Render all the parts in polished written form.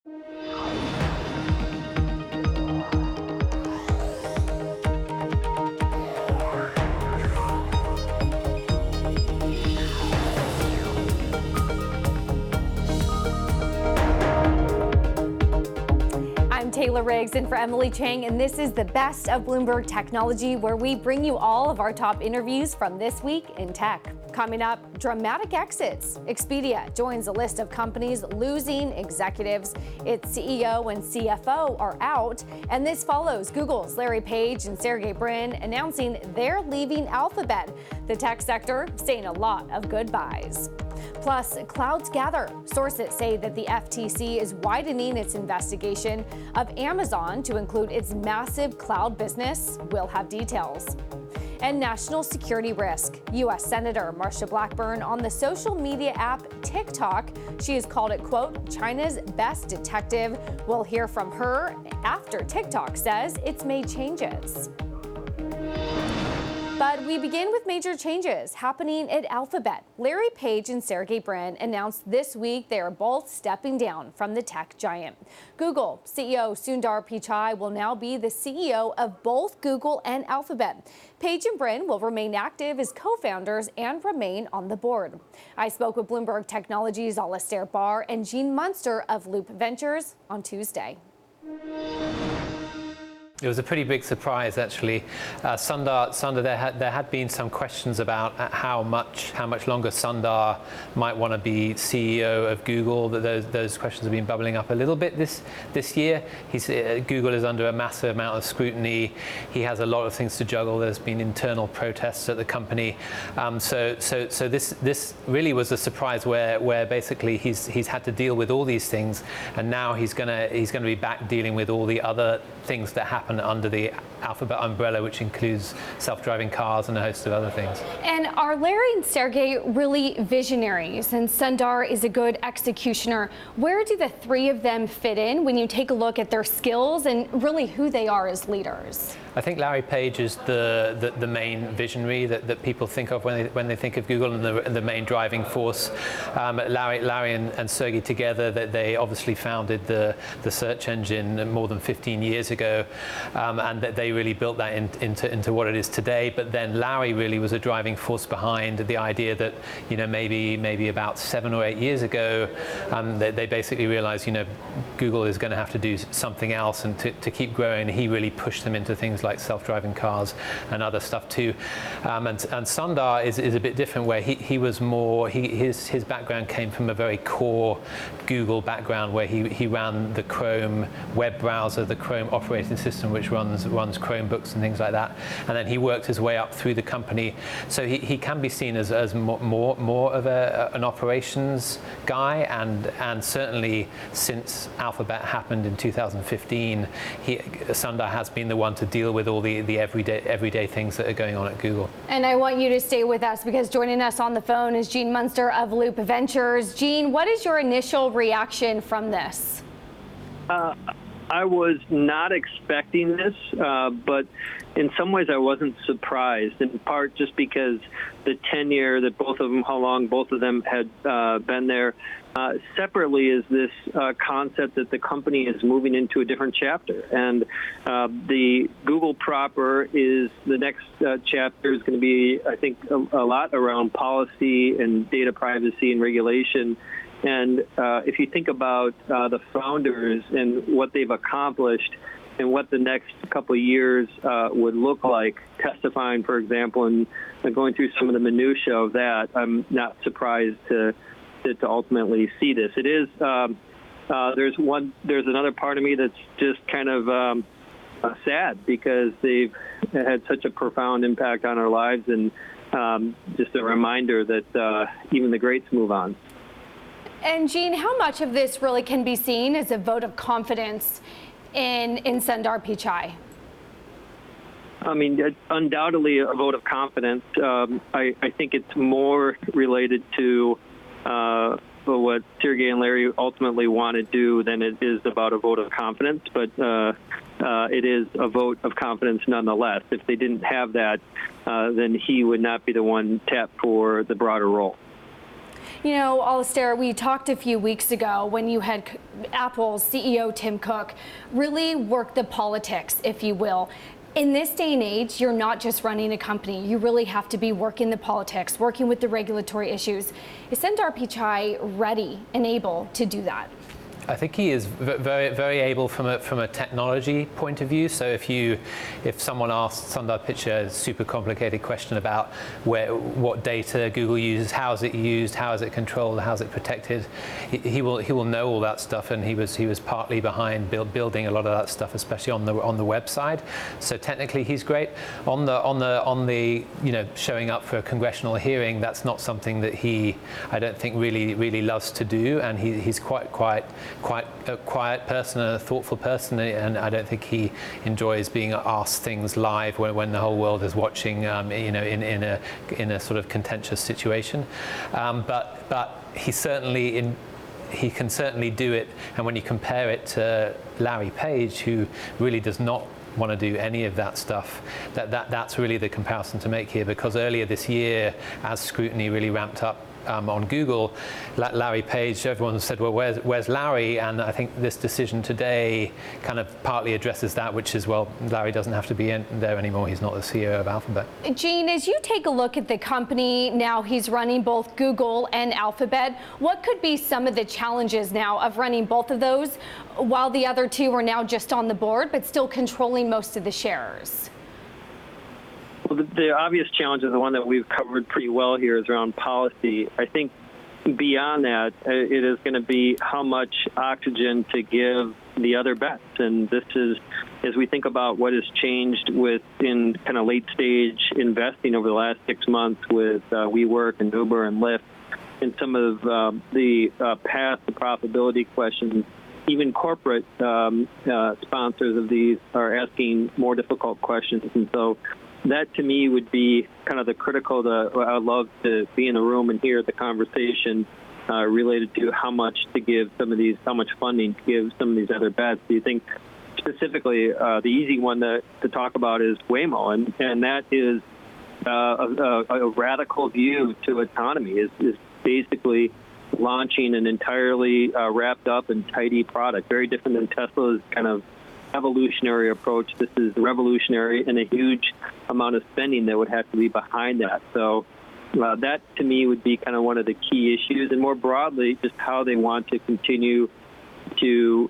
Taylor Riggs in for Emily Chang, and this is the best of Bloomberg Technology, where we bring you all of our top interviews from this week in tech. Coming up, dramatic exits. Expedia joins a list of companies losing executives. Its CEO and CFO are out, and this follows Google's Larry Page and Sergey Brin announcing they're leaving Alphabet. The tech sector saying a lot of goodbyes. Plus, clouds gather. Sources say that the FTC is widening its investigation of Amazon to include its massive cloud business. We'll have details. And national security risk. U.S. Senator Marsha Blackburn on the social media app TikTok. She has called it, quote, China's best detective. We'll hear from her after TikTok says it's made changes. But we begin with major changes happening at Alphabet. Larry Page and Sergey Brin announced this week they are both stepping down from the tech giant. Google CEO Sundar Pichai will now be the CEO of both Google and Alphabet. Page and Brin will remain active as co-founders and remain on the board. I spoke with Bloomberg Technology's Alastair Barr and Gene Munster of Loop Ventures on Tuesday. It was a pretty big surprise, actually. Sundar, there had been some questions about how much longer Sundar might want to be CEO of Google. Those questions have been bubbling up a little bit this year. Google is under a massive amount of scrutiny. He has a lot of things to juggle. There's been internal protests at the company. So this really was a surprise where basically he's had to deal with all these things, and now he's gonna be back dealing with all the other things that happen under the Alphabet umbrella, which includes self-driving cars and a host of other things. And are Larry and Sergey really visionaries, and Sundar is a good executioner? Where do the three of them fit in when you take a look at their skills and really who they are as leaders? I think Larry Page is the main visionary that people think of when they think of Google, and the main driving force. Larry and Sergey together, that they obviously founded the search engine more than 15 years ago, and that they really built that into what it is today. But then Larry really was a driving force behind the idea that, maybe about 7 or 8 years ago, they basically realized, Google is going to have to do something else, and to keep growing, he really pushed them into things like self-driving cars and other stuff too. And Sundar is a bit different, where he was more, his background came from a very core Google background, where he ran the Chrome web browser, the Chrome operating system, which runs Chromebooks and things like that. And then he worked his way up through the company. So he can be seen as more of an operations guy, and certainly since Alphabet happened in 2015, Sundar has been the one to deal with all the everyday things that are going on at Google. And I want you to stay with us, because joining us on the phone is Gene Munster of Loop Ventures. Gene, what is your initial reaction from this? I was not expecting this, but in some ways I wasn't surprised, in part just because the tenure that how long both of them had been there. Separately is this concept that the company is moving into a different chapter, and the Google proper is the next chapter is going to be, I think, a lot around policy and data privacy and regulation. And if you think about the founders and what they've accomplished and what the next couple of years would look like, testifying, for example, and going through some of the minutiae of that, I'm not surprised to ultimately see this. It is there's another part of me that's just kind of sad, because they've had such a profound impact on our lives, and just a reminder that even the greats move on. And Gene, how much of this really can be seen as a vote of confidence in Sundar Pichai? I mean, undoubtedly a vote of confidence. I think it's more related to what Sergey and Larry ultimately want to do than it is about a vote of confidence. But it is a vote of confidence nonetheless. If they didn't have that, then he would not be the one tapped for the broader role. You know, Alistair, we talked a few weeks ago when you had Apple's CEO Tim Cook really work the politics, if you will. In this day and age, you're not just running a company. You really have to be working the politics, working with the regulatory issues. Is Sundar Pichai ready and able to do that? I think he is very able from a technology point of view. So if someone asks Sundar Pichai a super complicated question about what data Google uses, how is it used, how is it controlled, how is it protected, he will know all that stuff. And he was partly behind building a lot of that stuff, especially on the web side. So technically he's great. On the showing up for a congressional hearing, that's not something that I don't think really loves to do. And he's quite a quiet person and a thoughtful person, and I don't think he enjoys being asked things live when the whole world is watching, in a sort of contentious situation. But he can certainly do it. And when you compare it to Larry Page, who really does not want to do any of that stuff, that's really the comparison to make here. Because earlier this year, as scrutiny really ramped up on Google, Larry Page, everyone said, well, where's Larry? And I think this decision today kind of partly addresses that, which is, well, Larry doesn't have to be there anymore. He's not the CEO of Alphabet. Gene, as you take a look at the company now, he's running both Google and Alphabet. What could be some of the challenges now of running both of those while the other two are now just on the board, but still controlling most of the shares? Well, the obvious challenge is the one that we've covered pretty well here is around policy. I think beyond that, it is going to be how much oxygen to give the other bets. And this is, as we think about what has changed in kind of late stage investing over the last 6 months with WeWork and Uber and Lyft, and some of the path to profitability questions, even corporate sponsors of these are asking more difficult questions. And so that, to me, would be kind of the critical. I'd love to be in the room and hear the conversation related to how much to give how much funding to give some of these other bets. Do you think specifically the easy one to talk about is Waymo, and that is a radical view to autonomy. Is basically launching an entirely wrapped up and tidy product, very different than Tesla's kind of evolutionary approach. This is revolutionary, and a huge amount of spending that would have to be behind that. So that, to me, would be kind of one of the key issues, and more broadly, just how they want to continue to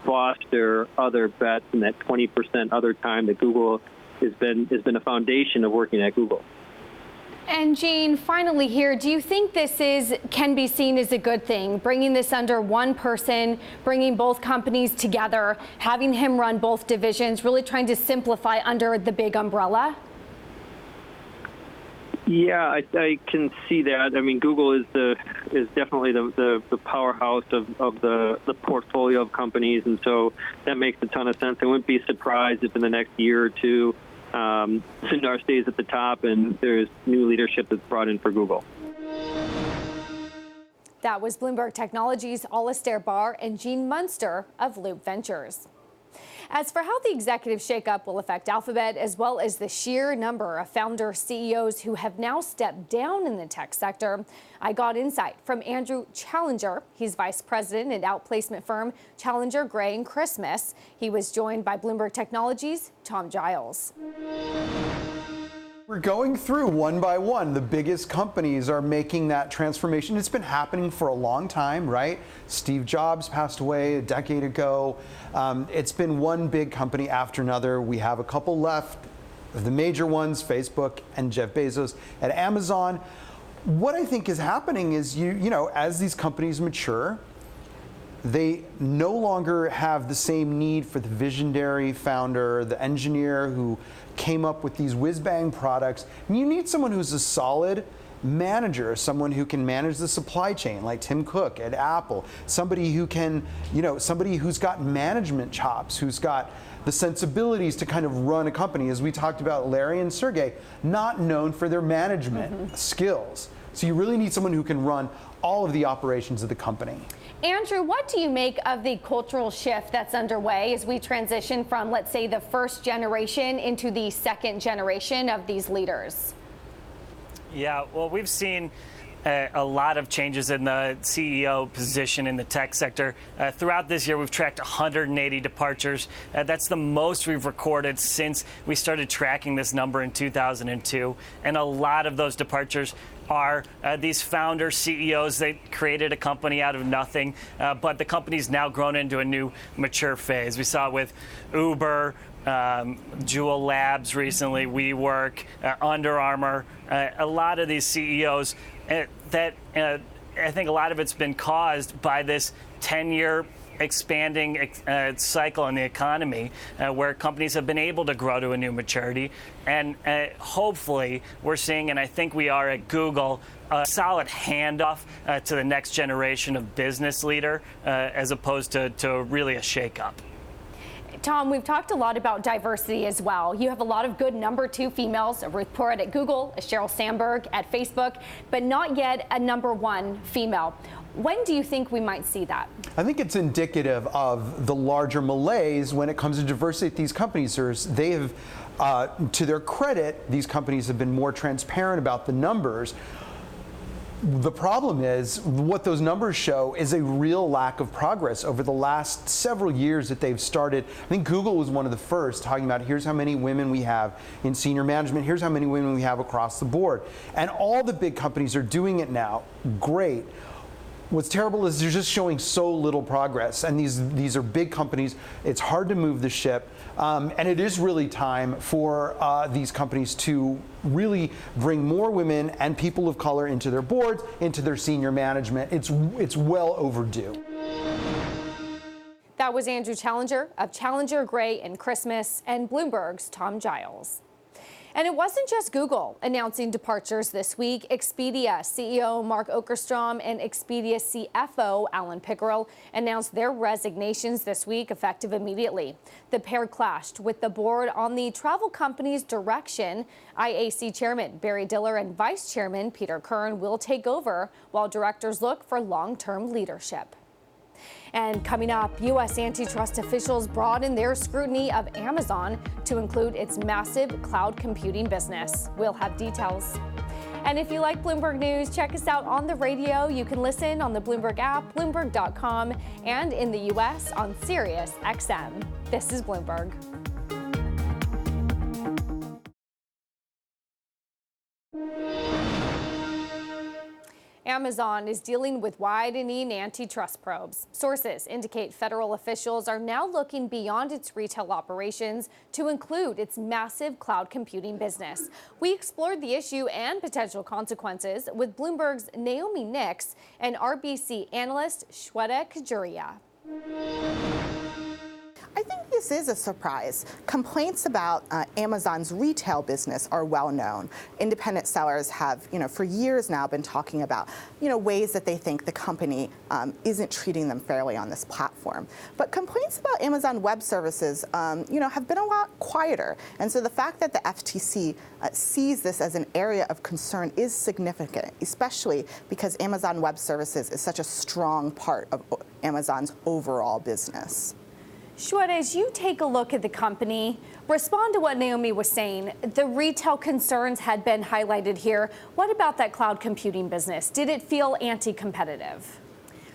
foster other bets and that 20% other time that Google has been a foundation of working at Google. And Gene, finally here, do you think this can be seen as a good thing, bringing this under one person, bringing both companies together, having him run both divisions, really trying to simplify under the big umbrella? Yeah, I can see that. I mean, Google is definitely the powerhouse of the portfolio of companies, and so that makes a ton of sense. I wouldn't be surprised if in the next year or two, Sundar stays at the top and there's new leadership that's brought in for Google. That was Bloomberg Technology's Alistair Barr and Gene Munster of Loop Ventures. As for how the executive shakeup will affect Alphabet, as well as the sheer number of founder CEOs who have now stepped down in the tech sector, I got insight from Andrew Challenger. He's vice president at outplacement firm Challenger, Gray & Christmas. He was joined by Bloomberg Technology's Tom Giles. We're going through one by one. The biggest companies are making that transformation. It's been happening for a long time, right? Steve Jobs passed away a decade ago. It's been one big company after another. We have a couple left, the major ones, Facebook and Jeff Bezos at Amazon. What I think is happening is, as these companies mature, they no longer have the same need for the visionary founder, the engineer who came up with these whiz-bang products. And you need someone who's a solid manager, someone who can manage the supply chain, like Tim Cook at Apple, somebody who can, somebody who's got management chops, who's got the sensibilities to kind of run a company. As we talked about, Larry and Sergey, not known for their management skills. So you really need someone who can run all of the operations of the company. Andrew, what do you make of the cultural shift that's underway as we transition from, let's say, the first generation into the second generation of these leaders? Yeah, well, we've seen a lot of changes in the CEO position in the tech sector. Throughout this year, we've tracked 180 departures. That's the most we've recorded since we started tracking this number in 2002. And a lot of those departures are these founder CEOs. They created a company out of nothing, but the company's now grown into a new mature phase. We saw it with Uber, Jewel Labs recently, WeWork, Under Armour. A lot of these CEOs that I think a lot of it's been caused by this 10-year expanding cycle in the economy where companies have been able to grow to a new maturity. And hopefully we're seeing, and I think we are at Google, a solid handoff to the next generation of business leader as opposed to really a shakeup. Tom, we've talked a lot about diversity as well. You have a lot of good number 2 females, a Ruth Porat at Google, a Sheryl Sandberg at Facebook, but not yet a number 1 female. When do you think we might see that? I think it's indicative of the larger malaise when it comes to diversity at these companies. They have, to their credit, these companies have been more transparent about the numbers. The problem is, what those numbers show is a real lack of progress over the last several years that they've started. I think Google was one of the first talking about, here's how many women we have in senior management, here's how many women we have across the board. And all the big companies are doing it now. Great. What's terrible is they're just showing so little progress, and these are big companies. It's hard to move the ship, and it is really time for these companies to really bring more women and people of color into their boards, into their senior management. It's well overdue. That was Andrew Challenger of Challenger, Gray & Christmas, and Bloomberg's Tom Giles. And it wasn't just Google announcing departures this week. Expedia CEO Mark Okerstrom and Expedia CFO Alan Pickerel announced their resignations this week, effective immediately. The pair clashed with the board on the travel company's direction. IAC Chairman Barry Diller and Vice Chairman Peter Kern will take over while directors look for long-term leadership. And coming up, U.S. antitrust officials broaden their scrutiny of Amazon to include its massive cloud computing business. We'll have details. And if you like Bloomberg News, check us out on the radio. You can listen on the Bloomberg app, Bloomberg.com, and in the U.S. on Sirius XM. This is Bloomberg. Amazon is dealing with widening antitrust probes. Sources indicate federal officials are now looking beyond its retail operations to include its massive cloud computing business. We explored the issue and potential consequences with Bloomberg's Naomi Nix and RBC analyst Shweta Kajuria. I think this is a surprise. Complaints about Amazon's retail business are well known. Independent sellers have, for years now been talking about, ways that they think the company isn't treating them fairly on this platform. But complaints about Amazon Web Services, have been a lot quieter. And so the fact that the FTC sees this as an area of concern is significant, especially because Amazon Web Services is such a strong part of Amazon's overall business. Shweta, as you take a look at the company, respond to what Naomi was saying. The retail concerns had been highlighted here. What about that cloud computing business? Did it feel anti-competitive?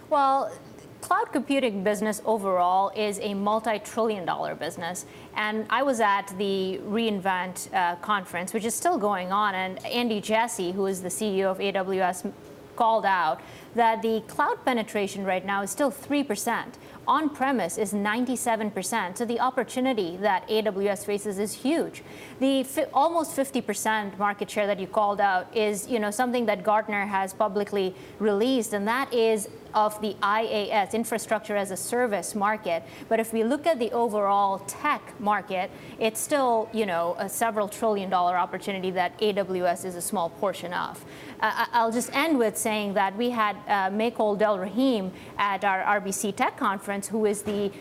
Well, cloud computing business overall is a multi-trillion-dollar business. And I was at the reInvent conference, which is still going on, and Andy Jassy, who is the CEO of AWS, called out that the cloud penetration right now is still 3%. On-premise is 97%, so the opportunity that AWS faces is huge. The almost 50% market share that you called out is, something that Gartner has publicly released, and that is of the IaaS, infrastructure as a service market. But if we look at the overall tech market, it's still, a several trillion-dollar opportunity that AWS is a small portion of. I'll just end with saying that we had Maycol Del Rahim at our RBC Tech conference, who is the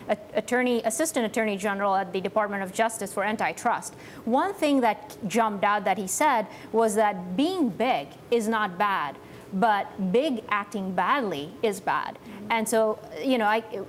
Assistant Attorney General at the Department of Justice for Antitrust. One thing that jumped out that he said was that being big is not bad, but big acting badly is bad. And so,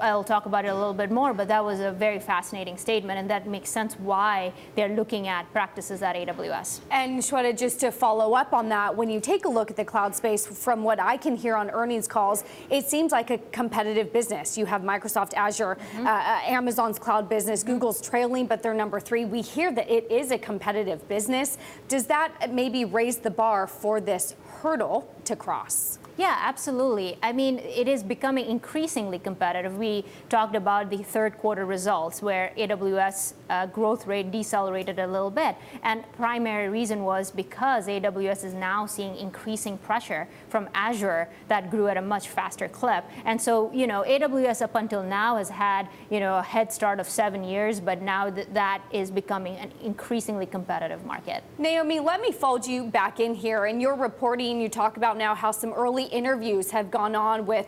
I'll talk about it a little bit more, but that was a very fascinating statement, and that makes sense why they're looking at practices at AWS. And Shweta, just to follow up on that, when you take a look at the cloud space, from what I can hear on earnings calls, it seems like a competitive business. You have Microsoft Azure, Amazon's cloud business, Google's trailing, but they're number 3. We hear that it is a competitive business. Does that maybe raise the bar for this hurdle to cross? Yeah, absolutely. I mean, it is becoming increasingly competitive. We talked about the third quarter results where AWS growth rate decelerated a little bit. And primary reason was because AWS is now seeing increasing pressure from Azure that grew at a much faster clip. And so, AWS up until now has had, a head start of 7 years, but now that is becoming an increasingly competitive market. Naomi, let me fold you back in here. In your reporting, you talk about now how some early interviews have gone on with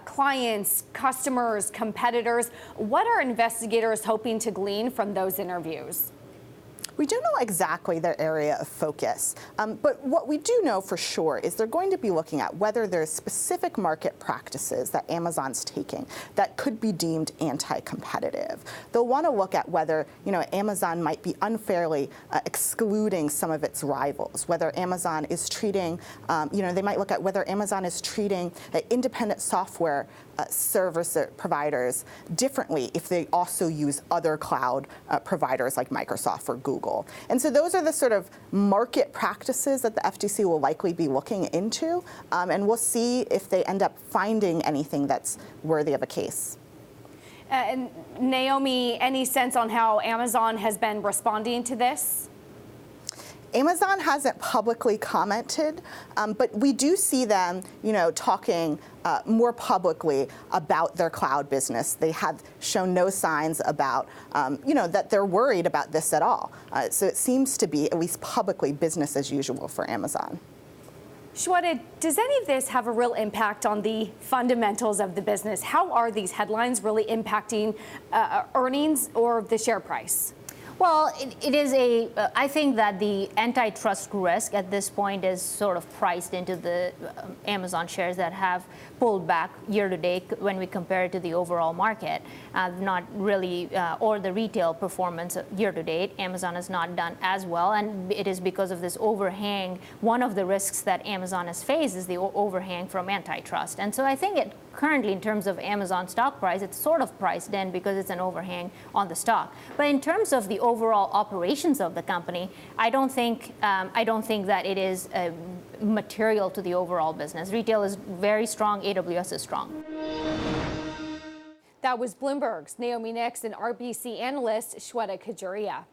clients, customers, competitors. What are investigators hoping to glean from those interviews? We don't know exactly their area of focus, but what we do know for sure is they're going to be looking at whether there's specific market practices that Amazon's taking that could be deemed anti-competitive. They'll want to look at whether, Amazon might be unfairly excluding some of its rivals, whether Amazon is treating, they might look at whether Amazon is treating independent software service providers differently if they also use other cloud providers like Microsoft or Google. And so those are the sort of market practices that the FTC will likely be looking into, and we'll see if they end up finding anything that's worthy of a case. And Naomi, any sense on how Amazon has been responding to this? Amazon hasn't publicly commented, but we do see them, talking more publicly about their cloud business. They have shown no signs about, that they're worried about this at all. So it seems to be, at least publicly, business as usual for Amazon. Shweta, does any of this have a real impact on the fundamentals of the business? How are these headlines really impacting earnings or the share price? Well, it is I think that the antitrust risk at this point is sort of priced into the Amazon shares that have pulled back year to date when we compare it to the overall market. Not really, or the retail performance year to date. Amazon has not done as well, and it is because of this overhang. One of the risks that Amazon has faced is the overhang from antitrust. And so I think currently, in terms of Amazon stock price, it's sort of priced in because it's an overhang on the stock. But in terms of the overall operations of the company, I don't think that it is material to the overall business. Retail is very strong. AWS is strong. That was Bloomberg's Naomi Nix and RBC analyst Shweta Kajuria.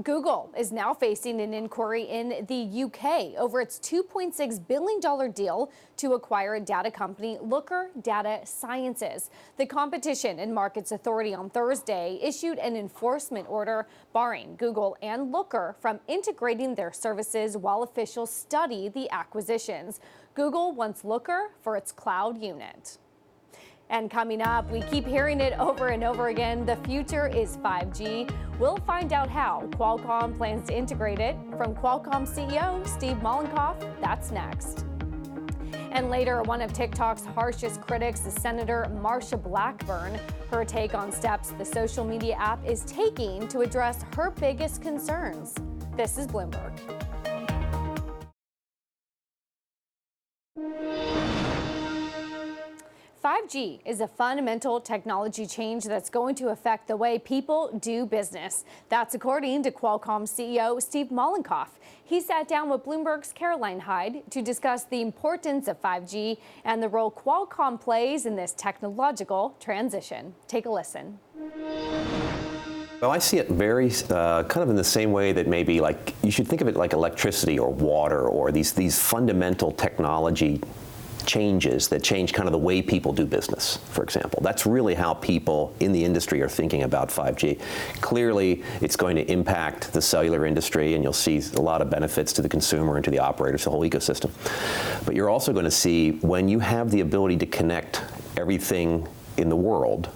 Google is now facing an inquiry in the UK over its $2.6 billion deal to acquire data company Looker Data Sciences. The Competition and Markets Authority on Thursday issued an enforcement order barring Google and Looker from integrating their services while officials study the acquisitions. Google wants Looker for its cloud unit. And coming up, we keep hearing it over and over again, the future is 5G. We'll find out how Qualcomm plans to integrate it. From Qualcomm CEO Steve Mollenkopf, that's next. And later, one of TikTok's harshest critics is Senator Marsha Blackburn. Her take on steps the social media app is taking to address her biggest concerns. This is Bloomberg. $5G is a fundamental technology change that's going to affect the way people do business. That's according to Qualcomm CEO Steve Mollenkopf. He sat down with Bloomberg's Caroline Hyde to discuss the importance of 5G and the role Qualcomm plays in this technological transition. Take a listen. Well, I see it very kind of in the same way that maybe like you should think of it like electricity or water or these fundamental technology changes that change kind of the way people do business, for example. That's really how people in the industry are thinking about 5G. Clearly, it's going to impact the cellular industry, and you'll see a lot of benefits to the consumer and to the operators, the whole ecosystem. But you're also going to see when you have the ability to connect everything in the world,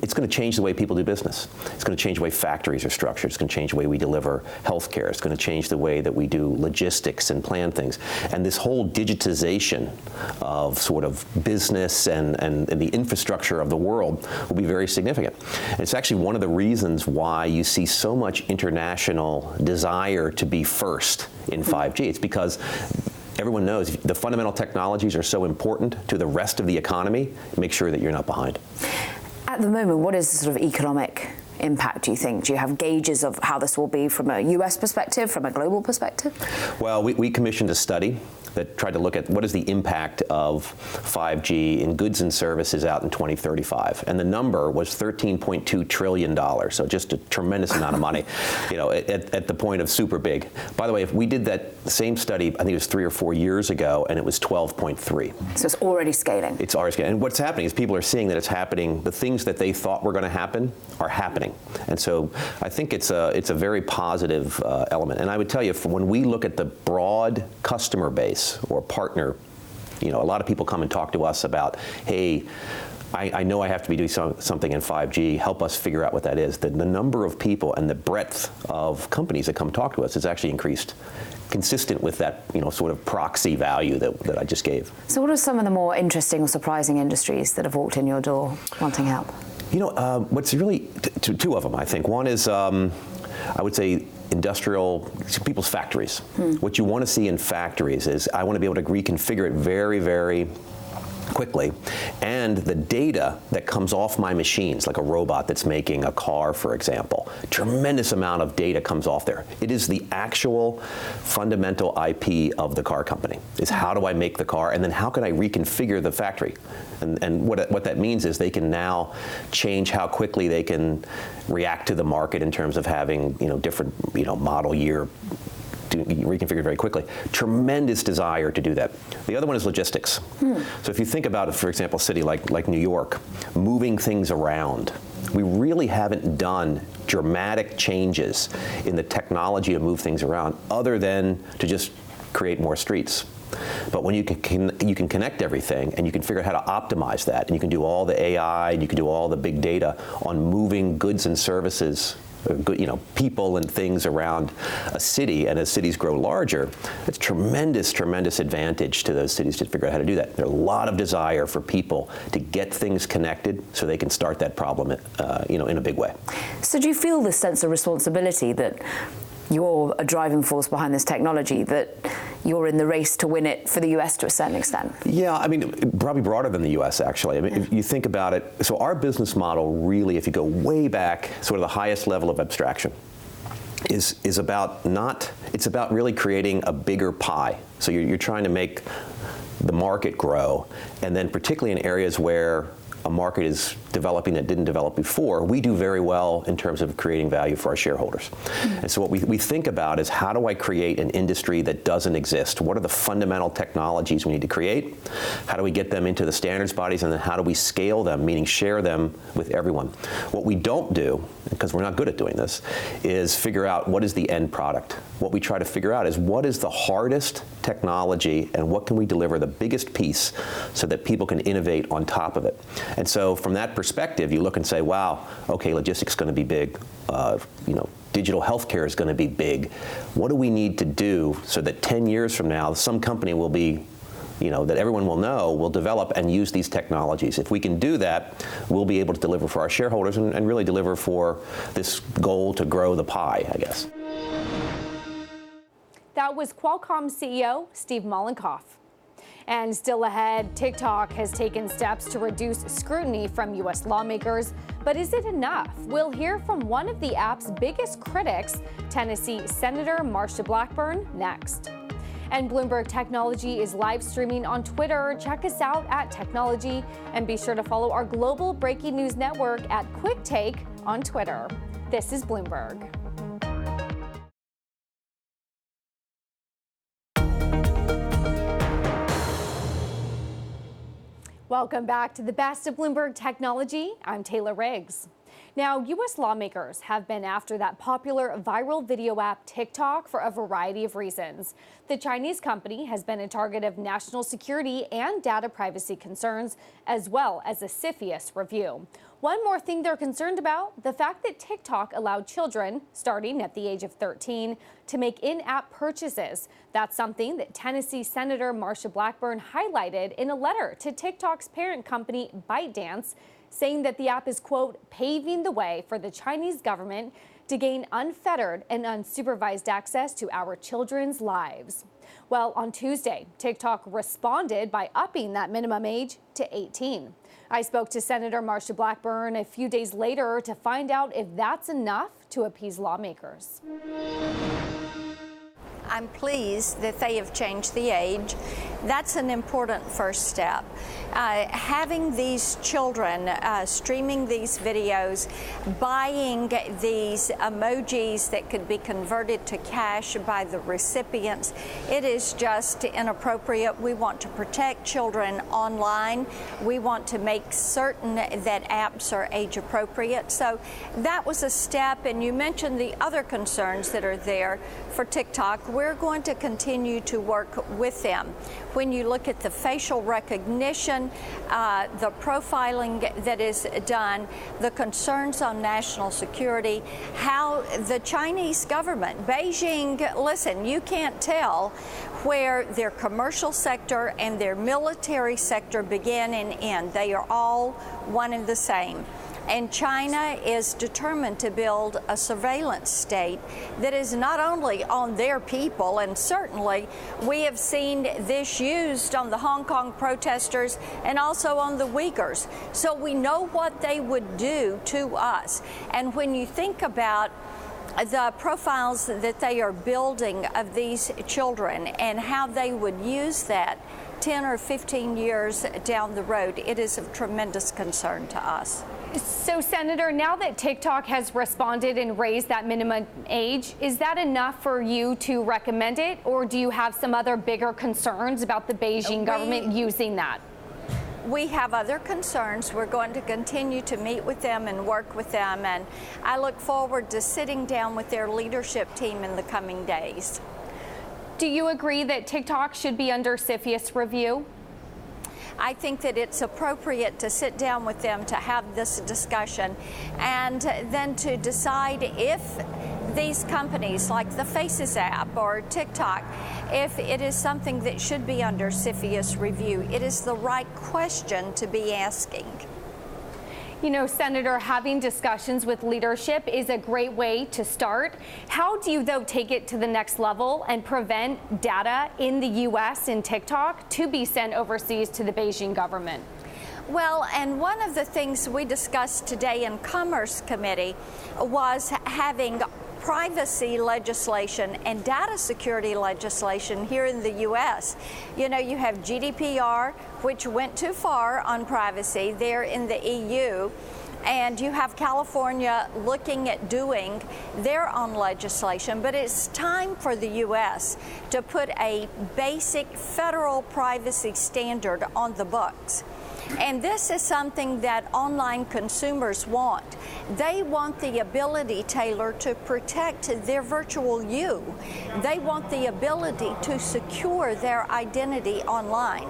It's going to change the way people do business. It's going to change the way factories are structured. It's going to change the way we deliver healthcare. It's going to change the way that we do logistics and plan things. And this whole digitization of sort of business and the infrastructure of the world will be very significant. And it's actually one of the reasons why you see so much international desire to be first in 5G. It's because everyone knows the fundamental technologies are so important to the rest of the economy. Make sure that you're not behind. At the moment, what is the sort of economic impact, do you think? Do you have gauges of how this will be from a US perspective, from a global perspective? Well, we commissioned a study that tried to look at what is the impact of 5G in goods and services out in 2035. And the number was $13.2 trillion. So just a tremendous amount of money, at the point of super big. By the way, if we did that same study, I think it was 3 or 4 years ago, and it was 12.3. So it's already scaling. It's already scaling. And what's happening is people are seeing that it's happening. The things that they thought were going to happen are happening. And so I think it's a very positive element. And I would tell you, when we look at the broad customer base or partner, a lot of people come and talk to us about, hey, I know I have to be doing something in 5G. Help us figure out what that is. The number of people and the breadth of companies that come talk to us has actually increased, consistent with that, sort of proxy value that I just gave. So what are some of the more interesting or surprising industries that have walked in your door wanting help? What's really two of them, I think. One is, I would say, industrial, people's factories. What you want to see in factories is I want to be able to reconfigure it very, very quickly, and the data that comes off my machines, like a robot that's making a car, for example, tremendous amount of data comes off there. It is the actual fundamental IP of the car company, is how do I make the car, and then how can I reconfigure the factory? And what that means is they can now change how quickly they can react to the market in terms of having, different, model year reconfigured very quickly. Tremendous desire to do that. The other one is logistics. So if you think about it, for example, a city like New York, moving things around, we really haven't done dramatic changes in the technology to move things around other than to just create more streets. But when you can connect everything and you can figure out how to optimize that, and you can do all the AI and you can do all the big data on moving goods and services, people and things around a city, and as cities grow larger, it's tremendous, tremendous advantage to those cities to figure out how to do that. There's a lot of desire for people to get things connected so they can start that problem, in a big way. So do you feel this sense of responsibility that you're a driving force behind this technology, that you're in the race to win it for the US to a certain extent? Yeah, probably broader than the US, actually. If you think about it, so our business model really, if you go way back, sort of the highest level of abstraction, is about it's about really creating a bigger pie. So you're trying to make the market grow, and then particularly in areas where a market is developing that didn't develop before, we do very well in terms of creating value for our shareholders. And so what we think about is, how do I create an industry that doesn't exist? What are the fundamental technologies we need to create? How do we get them into the standards bodies, and then how do we scale them, meaning share them with everyone? What we don't do, because we're not good at doing this, is figure out what is the end product. What we try to figure out is what is the hardest technology and what can we deliver the biggest piece so that people can innovate on top of it. And so from that perspective, you look and say, wow, okay, logistics is going to be big. Digital healthcare is going to be big. What do we need to do so that 10 years from now, some company will be, that everyone will know, will develop and use these technologies? If we can do that, we'll be able to deliver for our shareholders and really deliver for this goal to grow the pie, I guess. That was Qualcomm CEO Steve Mollenkopf. And still ahead, TikTok has taken steps to reduce scrutiny from U.S. lawmakers. But is it enough? We'll hear from one of the app's biggest critics, Tennessee Senator Marsha Blackburn, next. And Bloomberg Technology is live streaming on Twitter. Check us out at Technology, and be sure to follow our global breaking news network at Quick Take on Twitter. This is Bloomberg. Welcome back to the best of Bloomberg Technology. I'm Taylor Riggs. Now, U.S. lawmakers have been after that popular viral video app TikTok for a variety of reasons. The Chinese company has been a target of national security and data privacy concerns, as well as a CFIUS review. One more thing they're concerned about, the fact that TikTok allowed children, starting at the age of 13, to make in-app purchases. That's something that Tennessee Senator Marsha Blackburn highlighted in a letter to TikTok's parent company, ByteDance, saying that the app is, quote, paving the way for the Chinese government to gain unfettered and unsupervised access to our children's lives. Well, on Tuesday, TikTok responded by upping that minimum age to 18. I spoke to Senator Marsha Blackburn a few days later to find out if that's enough to appease lawmakers. I'm pleased that they have changed the age. That's an important first step. Having these children streaming these videos, buying these emojis that could be converted to cash by the recipients, it is just inappropriate. We want to protect children online. We want to make certain that apps are age appropriate. So that was a step, and you mentioned the other concerns that are there for TikTok. We're going to continue to work with them. When you look at the facial recognition, the profiling that is done, the concerns on national security, how the Chinese government, Beijing, listen, you can't tell where their commercial sector and their military sector begin and end. They are all one and the same. And China is determined to build a surveillance state that is not only on their people, and certainly we have seen this used on the Hong Kong protesters and also on the Uyghurs. So we know what they would do to us. And when you think about the profiles that they are building of these children and how they would use that 10 or 15 years down the road, it is of tremendous concern to us. So, Senator, now that TikTok has responded and raised that minimum age, is that enough for you to recommend it, or do you have some other bigger concerns about the Beijing government using that? We have other concerns. We're going to continue to meet with them and work with them, and I look forward to sitting down with their leadership team in the coming days. Do you agree that TikTok should be under CFIUS review? I think that it's appropriate to sit down with them to have this discussion and then to decide if these companies like the Faces app or TikTok, if it is something that should be under CFIUS review. It is the right question to be asking. You know, Senator, having discussions with leadership is a great way to start. How do you, though, take it to the next level and prevent data in the U.S. and TikTok to be sent overseas to the Beijing government? Well, and one of the things we discussed today in Commerce Committee was having privacy legislation and data security legislation here in the U.S. You know, you have GDPR, which went too far on privacy there in the EU, and you have California looking at doing their own legislation. But it's time for the U.S. to put a basic federal privacy standard on the books. And this is something that online consumers want. They want the ability, Taylor, to protect their virtual you. They want the ability to secure their identity online.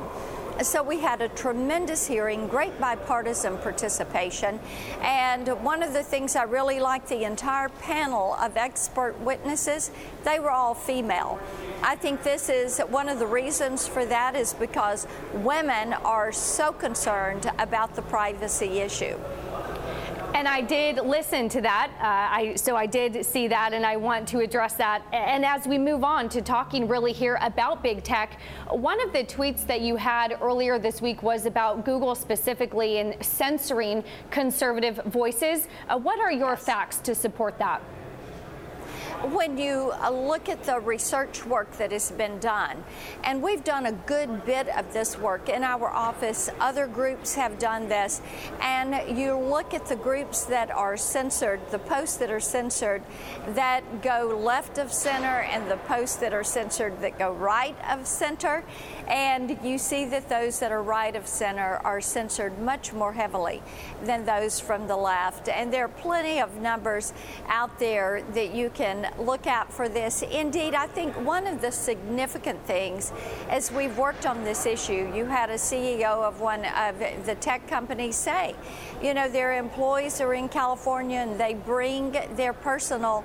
So we had a tremendous hearing, great bipartisan participation, and one of the things I really liked, the entire panel of expert witnesses, they were all female. I think this is one of the reasons for that is because women are so concerned about the privacy issue. And I did listen to that, so I did see that, and I want to address that. And as we move on to talking really here about big tech, one of the tweets that you had earlier this week was about Google specifically and censoring conservative voices. What are your facts to support that? when you look at the research work that has been done, and we've done a good bit of this work in our office, other groups have done this, and you look at the groups that are censored, the posts that are censored that go left of center and the posts that are censored that go right of center, and you see that those that are right of center are censored much more heavily than those from the left. And there are plenty of numbers out there that you can look at for this. Indeed, I think one of the significant things as we've worked on this issue, you had a CEO of one of the tech companies say, you know, their employees are in California and they bring their personal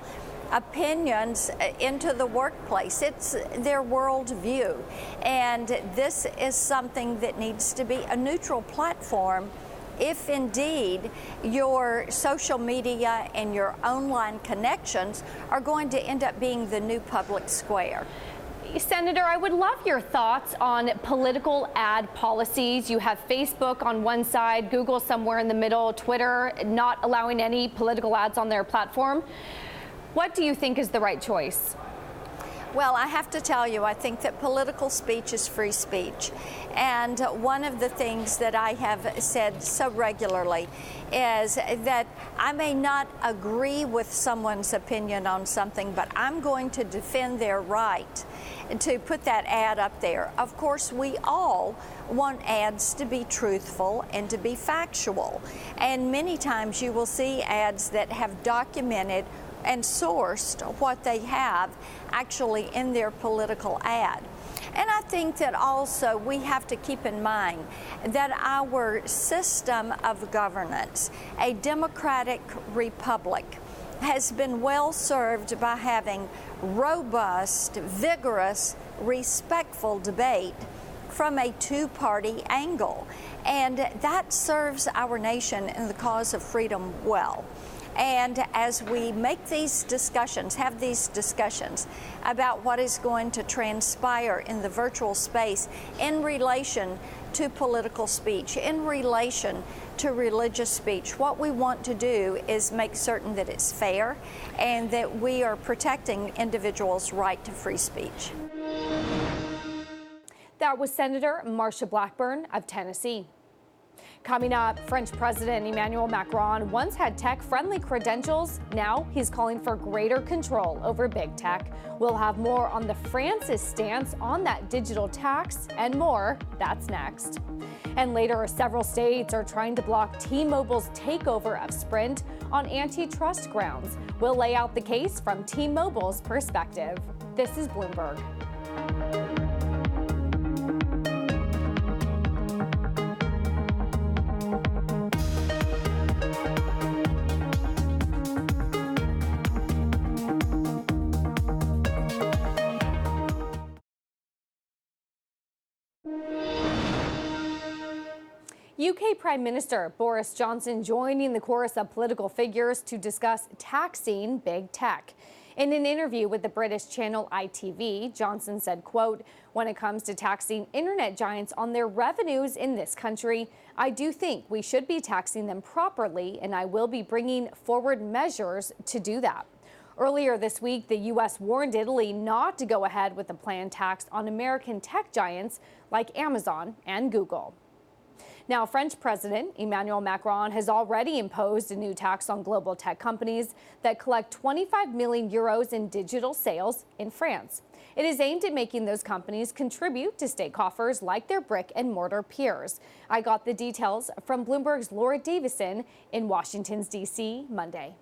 opinions into the workplace. It's their worldview. And this is something that needs to be a neutral platform if indeed your social media and your online connections are going to end up being the new public square. Senator, I would love your thoughts on political ad policies. You have Facebook on one side, Google somewhere in the middle, Twitter not allowing any political ads on their platform. What do you think is the right choice? Well, I have to tell you, I think that political speech is free speech. And one of the things that I have said so regularly is that I may not agree with someone's opinion on something, but I'm going to defend their right to put that ad up there. Of course, we all want ads to be truthful and to be factual. And many times you will see ads that have documented and sourced what they have actually in their political ad. And I think that also we have to keep in mind that our system of governance, a democratic republic, has been well served by having robust, vigorous, respectful debate from a two-party angle. And that serves our nation and the cause of freedom well. And as we make these discussions, have these discussions about what is going to transpire in the virtual space in relation to political speech, in relation to religious speech, what we want to do is make certain that it's fair and that we are protecting individuals' right to free speech. That was Senator Marsha Blackburn of Tennessee. Coming up, French President Emmanuel Macron once had tech-friendly credentials. Now he's calling for greater control over big tech. We'll have more on France's stance on that digital tax and more. That's next. And later, several states are trying to block T-Mobile's takeover of Sprint on antitrust grounds. We'll lay out the case from T-Mobile's perspective. This is Bloomberg. UK Prime Minister Boris Johnson joining the chorus of political figures to discuss taxing big tech. In an interview with the British channel ITV, Johnson said, quote, "When it comes to taxing internet giants on their revenues in this country, I do think we should be taxing them properly, and I will be bringing forward measures to do that." Earlier this week, the U.S. warned Italy not to go ahead with the planned tax on American tech giants like Amazon and Google. Now, French President Emmanuel Macron has already imposed a new tax on global tech companies that collect 25 million euros in digital sales in France. It is aimed at making those companies contribute to state coffers like their brick and mortar peers. I got the details from Bloomberg's Laura Davison in Washington's D.C. Monday.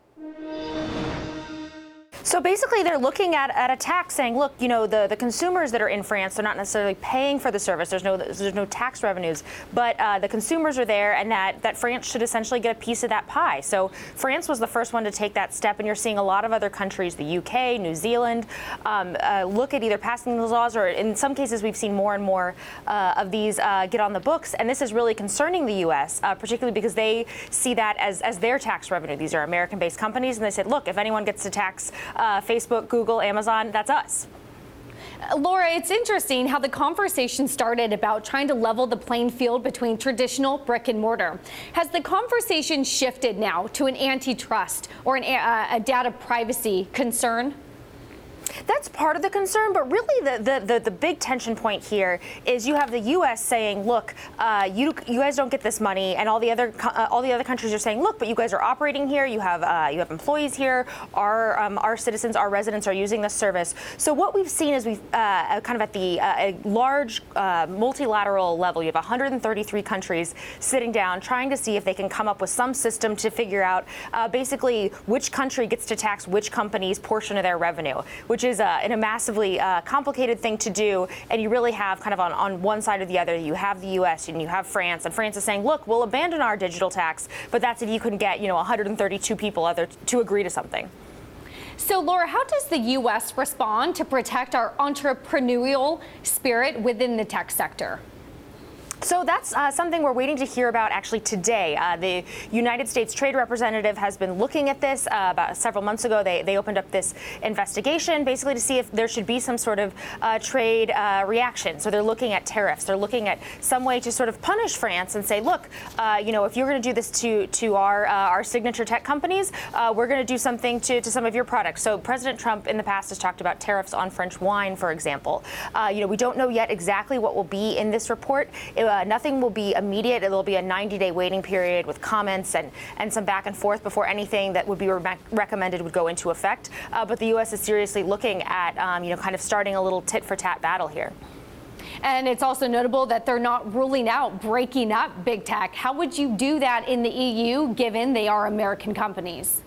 So basically, they're looking at a tax saying, look, you know, the consumers that are in France, they're not necessarily paying for the service. There's no tax revenues, but the consumers are there, and that France should essentially get a piece of that pie. So France was the first one to take that step, and you're seeing a lot of other countries, the UK, New Zealand, look at either passing those laws, or in some cases, we've seen more and more of these get on the books. And this is really concerning the U.S., particularly because they see that as their tax revenue. These are American-based companies, and they said, look, if anyone gets to tax Facebook, Google, Amazon, that's us. Laura, it's interesting how the conversation started about trying to level the playing field between traditional brick and mortar. Has the conversation shifted now to an antitrust or a data privacy concern? That's part of the concern, but really the big tension point here is you have the U.S. saying, look, you guys don't get this money, and all the other countries are saying, look, but you guys are operating here, you have employees here, our citizens, our residents are using this service. So what we've seen is we've kind of at the large multilateral level, you have 133 countries sitting down trying to see if they can come up with some system to figure out basically which country gets to tax which company's portion of their revenue, which is in a massively complicated thing to do. And you really have kind of on one side or the other, you have the U.S. and you have France. And France is saying, look, we'll abandon our digital tax, but that's if you can get 132 people to agree to something. So, Laura, how does the U.S. respond to protect our entrepreneurial spirit within the tech sector? So that's something we're waiting to hear about actually today. The United States Trade Representative has been looking at this. About several months ago, they opened up this investigation basically to see if there should be some sort of trade reaction. So they're looking at tariffs. They're looking at some way to sort of punish France and say, look, if you're going to do this to our signature tech companies, we're going to do something to some of your products. So President Trump in the past has talked about tariffs on French wine, for example. We don't know yet exactly what will be in this report. Nothing will be immediate. It'll be a 90-day waiting period with comments and some back and forth before anything that would be recommended would go into effect. But the U.S. is seriously looking at, kind of starting a little tit-for-tat battle here. And it's also notable that they're not ruling out breaking up big tech. How would you do that in the EU, given they are American companies?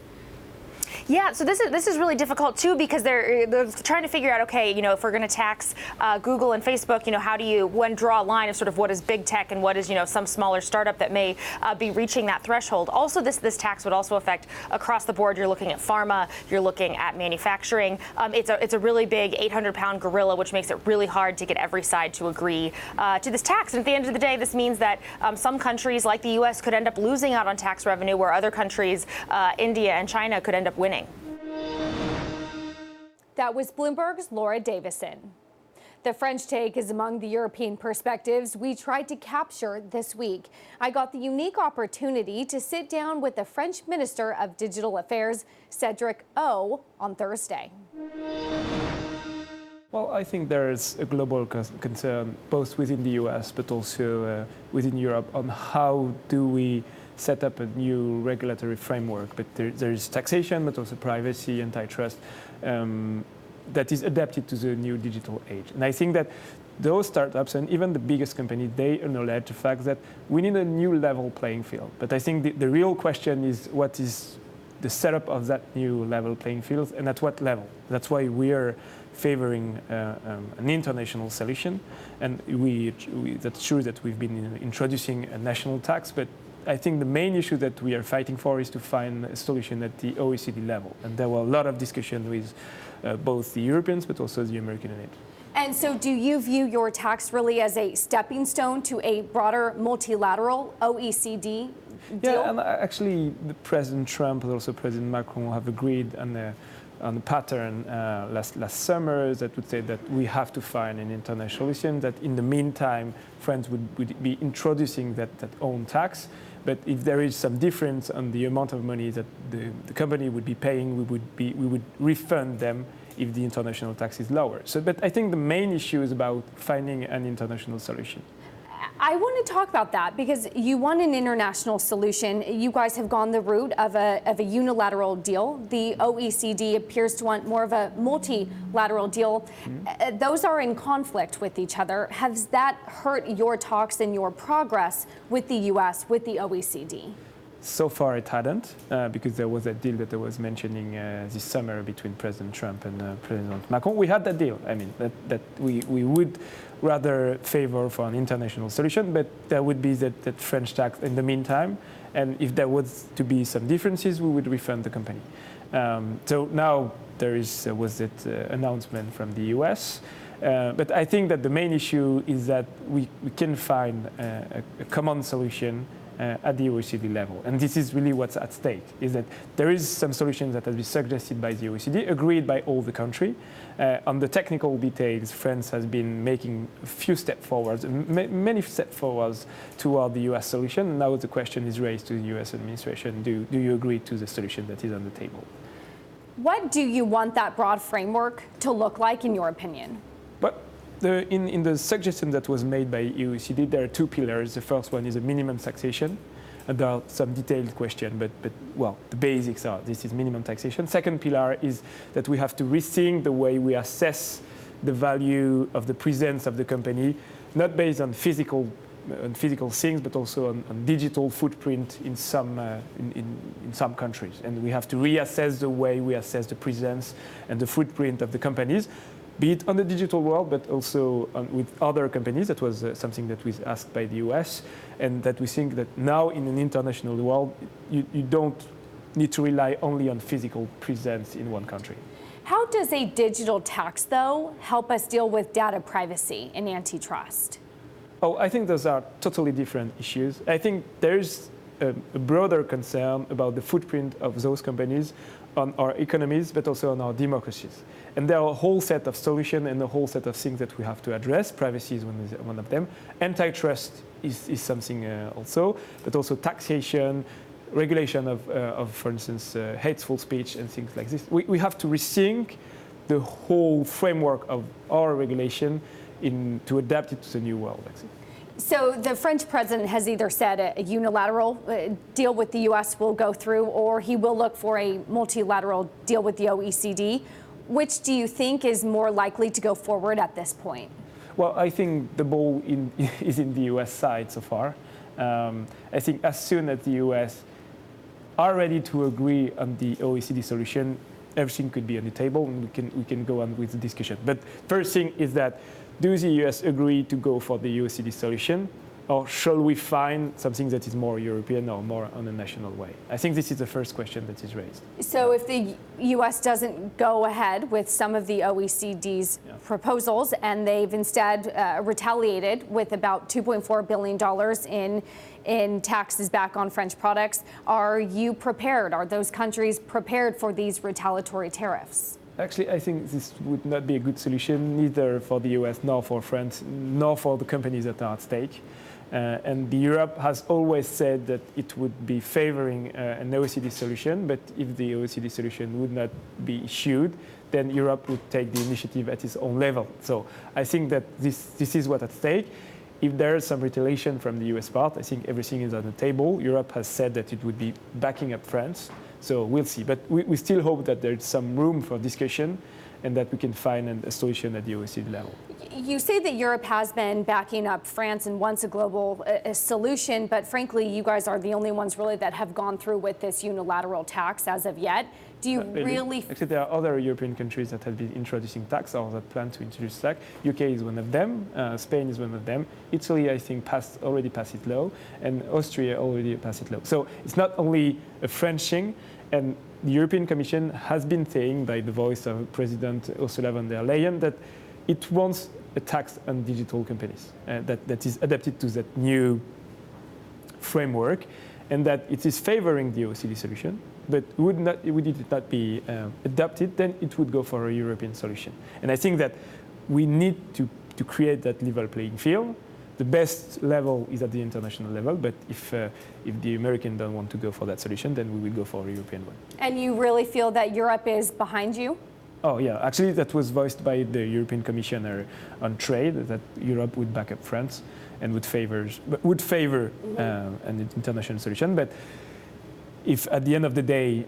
Yeah, so this is really difficult too because they're trying to figure out, okay, if we're going to tax Google and Facebook, how do you draw a line of sort of what is big tech and what is some smaller startup that may be reaching that threshold. Also, this tax would also affect across the board. You're looking at pharma, you're looking at manufacturing. It's a really big 800-pound gorilla, which makes it really hard to get every side to agree to this tax. And at the end of the day, this means that some countries like the U.S. could end up losing out on tax revenue, where other countries, India and China, could end up winning. That was Bloomberg's Laura Davison. The French take is among the European perspectives we tried to capture this week. I got the unique opportunity to sit down with the French Minister of Digital Affairs, Cedric O, on Thursday. Well, I think there's a global concern, both within the US but also within Europe, on how do we set up a new regulatory framework. But there is taxation, but also privacy, antitrust, that is adapted to the new digital age. And I think that those startups and even the biggest companies, they acknowledge the fact that we need a new level playing field. But I think the real question is, what is the setup of that new level playing field and at what level? That's why we are favoring an international solution. And that's true that we've been introducing a national tax, but I think the main issue that we are fighting for is to find a solution at the OECD level. And there were a lot of discussion with both the Europeans, but also the American Union. And so do you view your tax really as a stepping stone to a broader multilateral OECD deal? Yeah, and actually President Trump and also President Macron have agreed on the pattern last summer that would say that we have to find an international solution, that in the meantime, France would be introducing that own tax. But if there is some difference on the amount of money that the company would be paying, we would refund them if the international tax is lower. But I think the main issue is about finding an international solution. I want to talk about that because you want an international solution. You guys have gone the route of a unilateral deal. The OECD appears to want more of a multilateral deal. Mm-hmm. Those are in conflict with each other. Has that hurt your talks and your progress with the US, with the OECD? So far it hadn't, because there was that deal that I was mentioning this summer between President Trump and President Macron. We had that deal. I mean, that we would rather favor for an international solution, but there would be that French tax in the meantime. And if there was to be some differences, we would refund the company. So now there was that announcement from the US. But I think that the main issue is that we can find a common solution at the OECD level. And this is really what's at stake, is that there is some solutions that have been suggested by the OECD, agreed by all the country. On the technical details, France has been making a few steps forwards, many steps forwards toward the US solution. Now the question is raised to the US administration, do you agree to the solution that is on the table? What do you want that broad framework to look like, in your opinion? But in the suggestion that was made by OECD, there are two pillars. The first one is a minimum taxation. And there are some detailed questions, but well, the basics are this is minimum taxation. Second pillar is that we have to rethink the way we assess the value of the presence of the company, not based on physical things, but also on digital footprint in some countries. And we have to reassess the way we assess the presence and the footprint of the companies, be it on the digital world, but also with other companies. That was something that was asked by the US, and that we think that now in an international world, you don't need to rely only on physical presence in one country. How does a digital tax, though, help us deal with data privacy and antitrust? Oh, I think those are totally different issues. I think there's a broader concern about the footprint of those companies on our economies, but also on our democracies. And there are a whole set of solutions and a whole set of things that we have to address. Privacy is one of them. Antitrust is something also, but also taxation, regulation of for instance, hateful speech and things like this. We have to rethink the whole framework of our regulation to adapt it to the new world, actually. So the French president has either said a unilateral deal with the U.S. will go through, or he will look for a multilateral deal with the OECD. Which do you think is more likely to go forward at this point? Well, I think the ball is in the U.S. side so far. I think as soon as the U.S. are ready to agree on the OECD solution, everything could be on the table, and we can go on with the discussion. But first thing is that, do the US agree to go for the OECD solution, or shall we find something that is more European or more on a national way? I think this is the first question that is raised. So if the US doesn't go ahead with some of the OECD's proposals, and they've instead retaliated with about $2.4 billion in taxes back on French products, are you prepared? Are those countries prepared for these retaliatory tariffs? Actually, I think this would not be a good solution, neither for the US, nor for France, nor for the companies that are at stake. And Europe has always said that it would be favoring an OECD solution, but if the OECD solution would not be issued, then Europe would take the initiative at its own level. So I think that this is what's at stake. If there is some retaliation from the US part, I think everything is on the table. Europe has said that it would be backing up France. So we'll see. But we still hope that there's some room for discussion and that we can find a solution at the OECD level. You say that Europe has been backing up France and wants a global solution, but frankly, you guys are the only ones really that have gone through with this unilateral tax as of yet. Do you really? Actually, there are other European countries that have been introducing tax or that plan to introduce tax. UK is one of them. Spain is one of them. Italy, I think, already passed it law, and Austria already passed it law. So it's not only a French thing, and the European Commission has been saying, by the voice of President Ursula von der Leyen, that it wants a tax on digital companies that is adapted to that new framework, and that it is favoring the OECD solution. But would it not be adopted, then it would go for a European solution. And I think that we need to create that level playing field. The best level is at the international level, but if the Americans don't want to go for that solution, then we will go for a European one. And you really feel that Europe is behind you? Oh yeah, actually that was voiced by the European Commissioner on Trade, that Europe would back up France and would favor an international solution. But if at the end of the day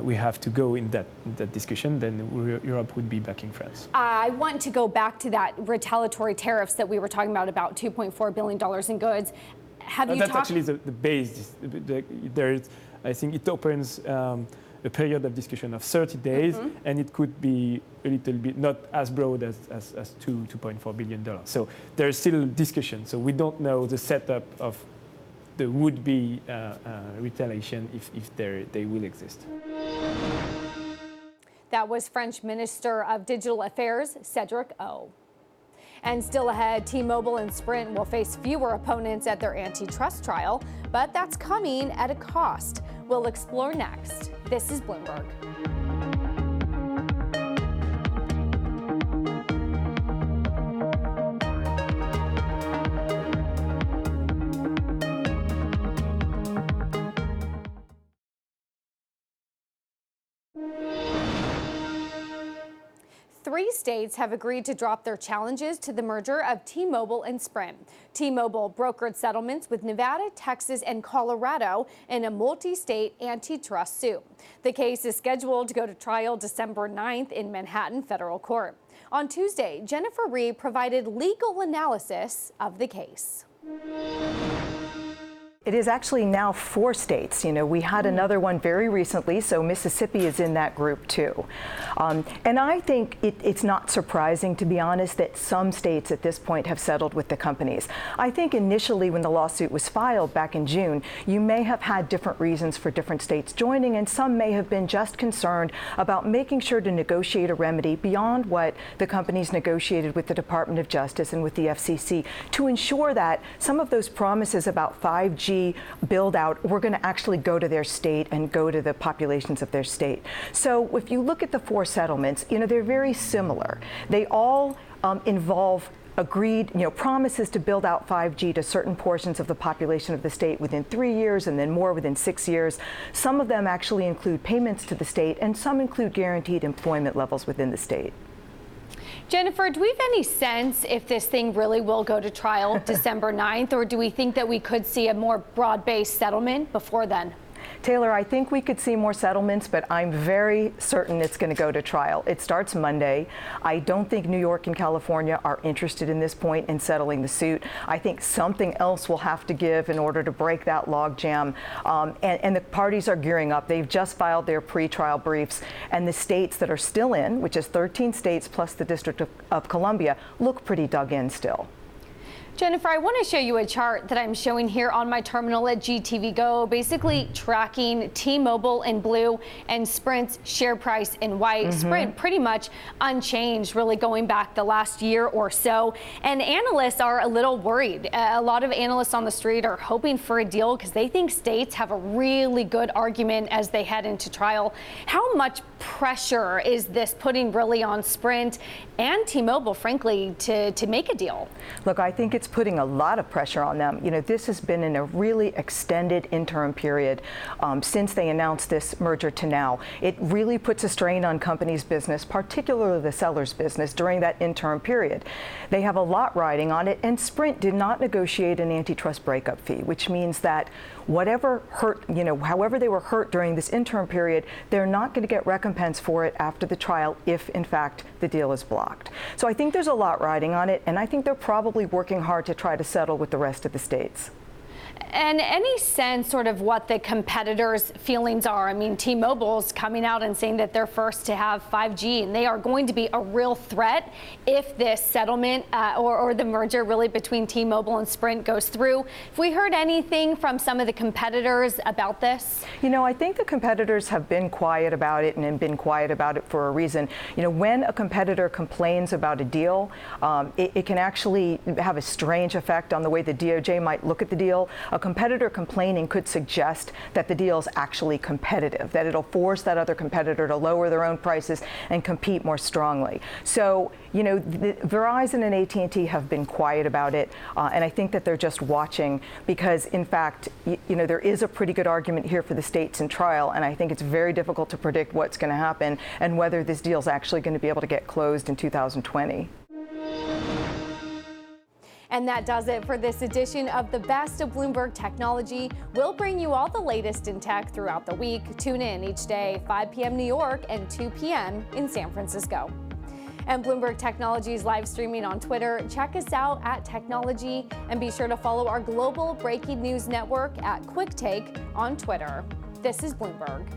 we have to go in that discussion, then Europe would be backing France. I want to go back to that retaliatory tariffs that we were talking about $2.4 billion in goods. That's actually the base. I think it opens a period of discussion of 30 days, and it could be a little bit not as broad as $2.4 billion. So there's still discussion. So we don't know the setup of the would-be retaliation if they will exist. That was French Minister of Digital Affairs, Cédric O. And still ahead, T-Mobile and Sprint will face fewer opponents at their antitrust trial, but that's coming at a cost. We'll explore next. This is Bloomberg. 3 states have agreed to drop their challenges to the merger of T-Mobile and Sprint. T-Mobile brokered settlements with Nevada, Texas, and Colorado in a multi-state antitrust suit. The case is scheduled to go to trial December 9th in Manhattan federal court. On Tuesday, Jennifer Reed provided legal analysis of the case. It is actually now 4 states. You know, we had another one very recently, so Mississippi is in that group too. And I think it's not surprising, to be honest, that some states at this point have settled with the companies. I think initially when the lawsuit was filed back in June, you may have had different reasons for different states joining, and some may have been just concerned about making sure to negotiate a remedy beyond what the companies negotiated with the Department of Justice and with the FCC to ensure that some of those promises about 5G build out were going to actually go to their state and go to the populations of their state. So if you look at the 4 settlements, you know, they're very similar. They all involve agreed, you know, promises to build out 5G to certain portions of the population of the state within 3 years and then more within 6 years. Some of them actually include payments to the state, and some include guaranteed employment levels within the state. Jennifer, do we have any sense if this thing really will go to trial December 9th, or do we think that we could see a more broad-based settlement before then? Taylor, I think we could see more settlements, but I'm very certain it's going to go to trial. It starts Monday. I don't think New York and California are interested in this point in settling the suit. I think something else will have to give in order to break that logjam. And the parties are gearing up. They've just filed their pretrial briefs, and the states that are still in, which is 13 states plus the District of Columbia, look pretty dug in still. Jennifer, I want to show you a chart that I'm showing here on my terminal at GTV Go, basically tracking T-Mobile in blue and Sprint's share price in white. Sprint pretty much unchanged, really going back the last year or so. And analysts are a little worried. A lot of analysts on the street are hoping for a deal because they think states have a really good argument as they head into trial. How much pressure is this putting really on Sprint and T-Mobile, frankly, to make a deal? Look, I think it's putting a lot of pressure on them. You know, this has been in a really extended interim period since they announced this merger to now. It really puts a strain on companies' business, particularly the seller's business, during that interim period. They have a lot riding on it, and Sprint did not negotiate an antitrust breakup fee, which means that whatever hurt, you know, however they were hurt during this interim period, they're not going to get recompense for it after the trial if, in fact, the deal is blocked. So I think there's a lot riding on it, and I think they're probably working hard to try to settle with the rest of the states. And any sense sort of what the competitors' feelings are? I mean, T-Mobile's coming out and saying that they're first to have 5G, and they are going to be a real threat if this settlement or the merger really between T-Mobile and Sprint goes through. Have we heard anything from some of the competitors about this? You know, I think the competitors have been quiet about it and have been quiet about it for a reason. You know, when a competitor complains about a deal, it can actually have a strange effect on the way the DOJ might look at the deal. A competitor complaining could suggest that the deal is actually competitive, that it'll force that other competitor to lower their own prices and compete more strongly. So, you know, Verizon and AT&T have been quiet about it, and I think that they're just watching because, in fact, you know, there is a pretty good argument here for the states in trial, and I think it's very difficult to predict what's going to happen and whether this deal is actually going to be able to get closed in 2020. And that does it for this edition of the Best of Bloomberg Technology. We'll bring you all the latest in tech throughout the week. Tune in each day, 5 p.m. New York and 2 p.m. in San Francisco. And Bloomberg Technology is live streaming on Twitter. Check us out at Technology, and be sure to follow our global breaking news network at Quick Take on Twitter. This is Bloomberg.